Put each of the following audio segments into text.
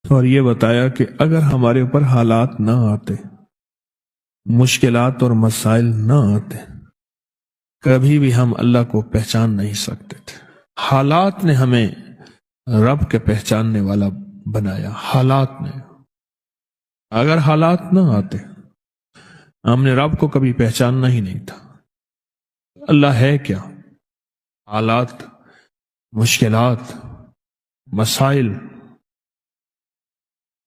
اور یہ بتایا کہ اگر ہمارے اوپر حالات نہ آتے، مشکلات اور مسائل نہ آتے، کبھی بھی ہم اللہ کو پہچان نہیں سکتے تھے۔ حالات نے ہمیں رب کے پہچاننے والا بنایا، حالات نے۔ اگر حالات نہ آتے، ہم نے رب کو کبھی پہچاننا ہی نہیں تھا۔ اللہ ہے کیا؟ حالات، مشکلات، مسائل،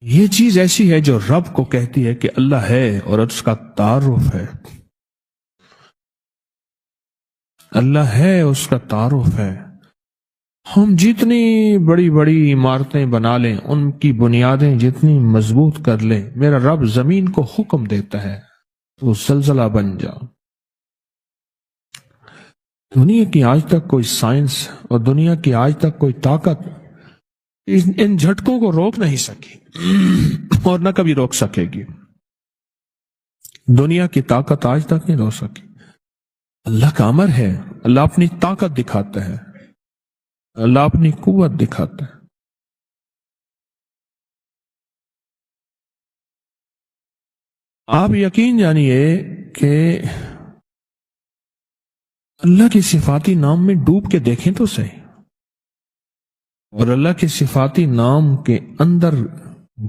یہ چیز ایسی ہے جو رب کو کہتی ہے کہ اللہ ہے، اور اس کا تعارف ہے۔ اللہ ہے، اس کا تعارف ہے۔ ہم جتنی بڑی بڑی عمارتیں بنا لیں، ان کی بنیادیں جتنی مضبوط کر لیں، میرا رب زمین کو حکم دیتا ہے تو زلزلہ بن جا۔ دنیا کی آج تک کوئی سائنس اور دنیا کی آج تک کوئی طاقت ان جھٹکوں کو روک نہیں سکی اور نہ کبھی روک سکے گی۔ دنیا کی طاقت آج تک نہیں روک سکی۔ اللہ کا امر ہے، اللہ اپنی طاقت دکھاتا ہے، اللہ اپنی قوت دکھاتا ہے۔ آپ یقین جانیے کہ اللہ کی صفاتی نام میں ڈوب کے دیکھیں تو صحیح، اور اللہ کے صفاتی نام کے اندر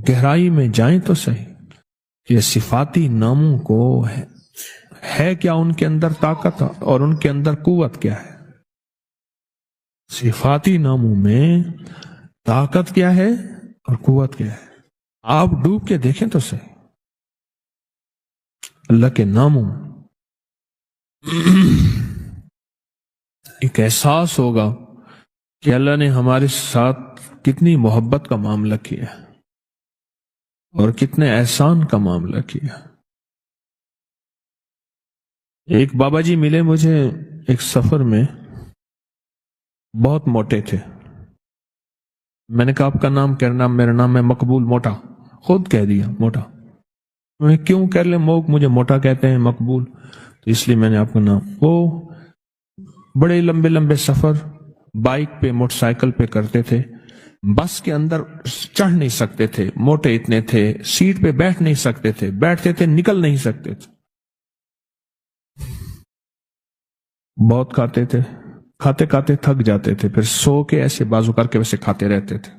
گہرائی میں جائیں تو صحیح۔ یہ صفاتی ناموں کو ہے کیا ان کے اندر طاقت اور ان کے اندر قوت کیا ہے؟ صفاتی ناموں میں طاقت کیا ہے اور قوت کیا ہے؟ آپ ڈوب کے دیکھیں تو صحیح اللہ کے ناموں۔ ایک احساس ہوگا کہ اللہ نے ہمارے ساتھ کتنی محبت کا معاملہ کیا اور کتنے احسان کا معاملہ کیا۔ ایک بابا جی ملے مجھے ایک سفر میں، بہت موٹے تھے۔ میں نے کہا آپ کا نام کیا؟ نام میرا نام ہے مقبول موٹا، خود کہہ دیا موٹا۔ میں کیوں کہہ لیں مجھے موٹا کہتے ہیں مقبول؟ تو اس لیے میں نے آپ کا نام۔ وہ بڑے لمبے لمبے سفر بائک پہ موٹر سائیکل پہ کرتے تھے، بس کے اندر چڑھ نہیں سکتے تھے، موٹے اتنے تھے، سیٹ پہ بیٹھ نہیں سکتے تھے، بیٹھتے تھے نکل نہیں سکتے تھے، بہت کھاتے تھے، کھاتے کھاتے تھک جاتے تھے، پھر سو کے ایسے بازو کر کے ویسے کھاتے رہتے تھے۔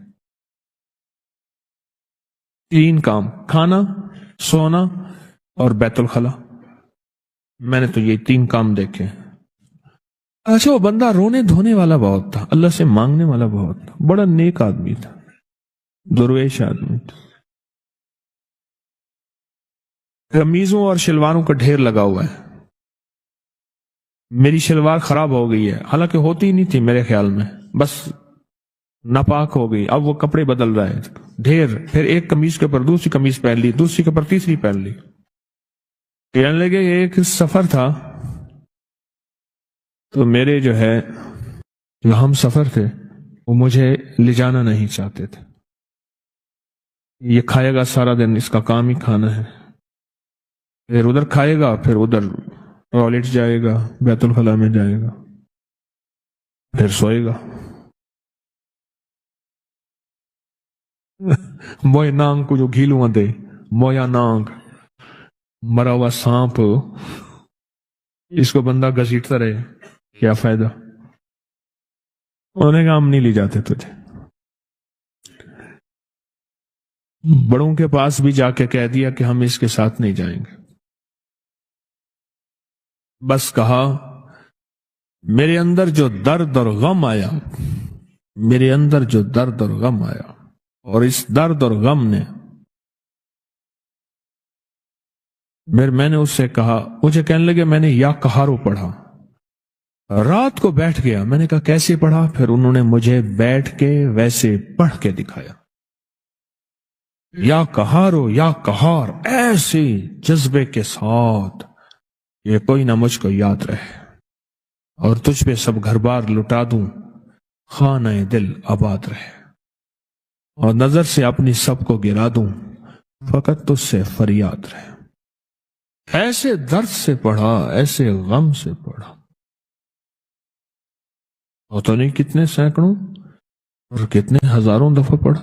3 کام، کھانا، سونا اور بیت الخلا۔ میں نے تو یہ 3 کام دیکھے۔ اچھا، وہ بندہ رونے دھونے والا بہت تھا، اللہ سے مانگنے والا بہت تھا، بڑا نیک آدمی تھا، درویش آدمی تھا۔ قمیضوں اور شلواروں کا ڈھیر لگا ہوا ہے۔ میری شلوار خراب ہو گئی ہے، حالانکہ ہوتی نہیں تھی میرے خیال میں، بس ناپاک ہو گئی، اب وہ کپڑے بدل رہا ہے، ڈھیر۔ پھر ایک قمیض کے اوپر دوسری قمیض پہن لی، دوسری کے اوپر تیسری پہن لی۔ کہنے لگے ایک سفر تھا تو میرے جو ہے جو ہم سفر تھے وہ مجھے لے جانا نہیں چاہتے تھے۔ یہ کھائے گا سارا دن، اس کا کام ہی کھانا ہے، پھر ادھر کھائے گا، پھر ادھر ٹوائلٹ جائے گا، بیت الخلا میں جائے گا، پھر سوئے گا۔ موئے نانگ کو جو گھیلوں دے، مویا نانگ، مرا ہوا سانپ، اس کو بندہ گھسیٹتا رہے، کیا فائدہ؟ انہوں نے کہا ہم نہیں لے جاتے تجھے۔ بڑوں کے پاس بھی جا کے کہہ دیا کہ ہم اس کے ساتھ نہیں جائیں گے۔ بس کہا میرے اندر جو درد اور غم آیا، میرے اندر جو درد اور غم آیا، اور اس درد اور غم نے میں نے اس سے کہا، مجھے کہنے لگے میں نے یا کہارو پڑھا، رات کو بیٹھ گیا۔ میں نے کہا کیسے پڑھا؟ پھر انہوں نے مجھے بیٹھ کے ویسے پڑھ کے دکھایا، یا کہارو یا کہار، ایسے جذبے کے ساتھ یہ کوئی نہ مجھ کو یاد رہے، اور تجھ پہ سب گھر بار لٹا دوں، خانہ دل آباد رہے، اور نظر سے اپنی سب کو گرا دوں، فقط تجھ سے فریاد رہے۔ ایسے درد سے پڑھا، ایسے غم سے پڑھا، اور تو نہیں کتنے سینکڑوں اور کتنے ہزاروں دفعہ پڑھا۔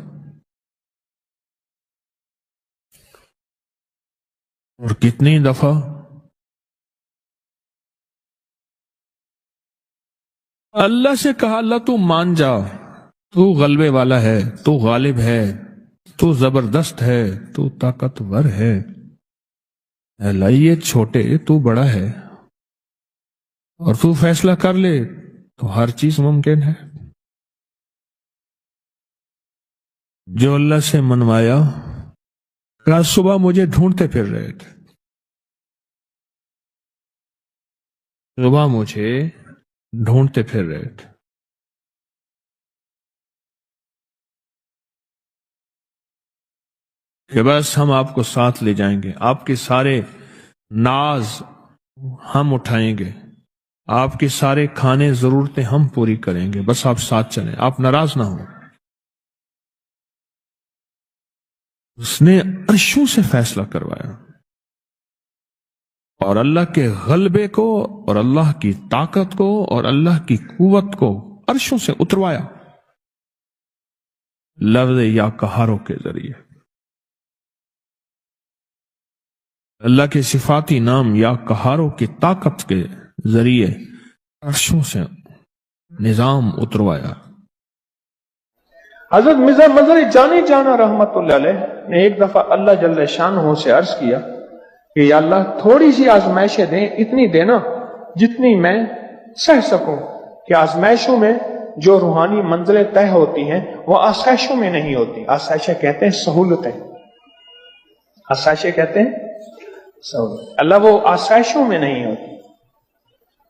اور کتنی دفعہ اللہ سے کہا اللہ تو مان جا، تو غلبے والا ہے، تو غالب ہے، تو زبردست ہے، تو طاقتور ہے، اللہ یہ چھوٹے تو بڑا ہے، اور تو فیصلہ کر لے تو ہر چیز ممکن ہے۔ جو اللہ سے منوایا، کل صبح مجھے ڈھونڈتے پھر رہے تھے، صبح مجھے ڈھونڈتے پھر رہے تھے، کہ بس ہم آپ کو ساتھ لے جائیں گے، آپ کے سارے ناز ہم اٹھائیں گے، آپ کے سارے کھانے ضرورتیں ہم پوری کریں گے، بس آپ ساتھ چلیں، آپ ناراض نہ ہوں۔ اس نے عرشوں سے فیصلہ کروایا، اور اللہ کے غلبے کو اور اللہ کی طاقت کو اور اللہ کی قوت کو عرشوں سے اتروایا لفظ یا قہاروں کے ذریعے۔ اللہ کے صفاتی نام یا قہاروں کی طاقت کے ذریعے عرشوں سے نظام اتروایا۔ حضرت مرزا مظہر جانی جانا رحمت اللہ علیہ نے ایک دفعہ اللہ جل شانہ سے عرض کیا کہ یا اللہ تھوڑی سی آزمائشیں دیں، اتنی دینا جتنی میں سہ سکوں، کہ آزمائشوں میں جو روحانی منزلیں طے ہوتی ہیں وہ آسائشوں میں نہیں ہوتی۔ آسائشیں کہتے ہیں سہولتیں، آسائشیں کہتے ہیں سہولت، اللہ وہ آسائشوں میں نہیں ہوتی۔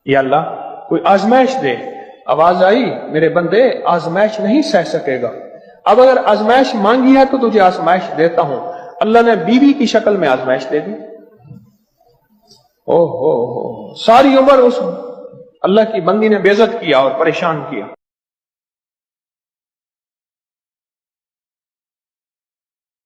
یا اللہ کوئی آزمائش دے، آواز آئی میرے بندے آزمائش نہیں سہ سکے گا، اب اگر آزمائش مانگی ہے تو تجھے آزمائش دیتا ہوں۔ اللہ نے بیوی کی شکل میں آزمائش دے دی، ساری عمر اس اللہ کی بندی نے بے عزت کیا اور پریشان کیا۔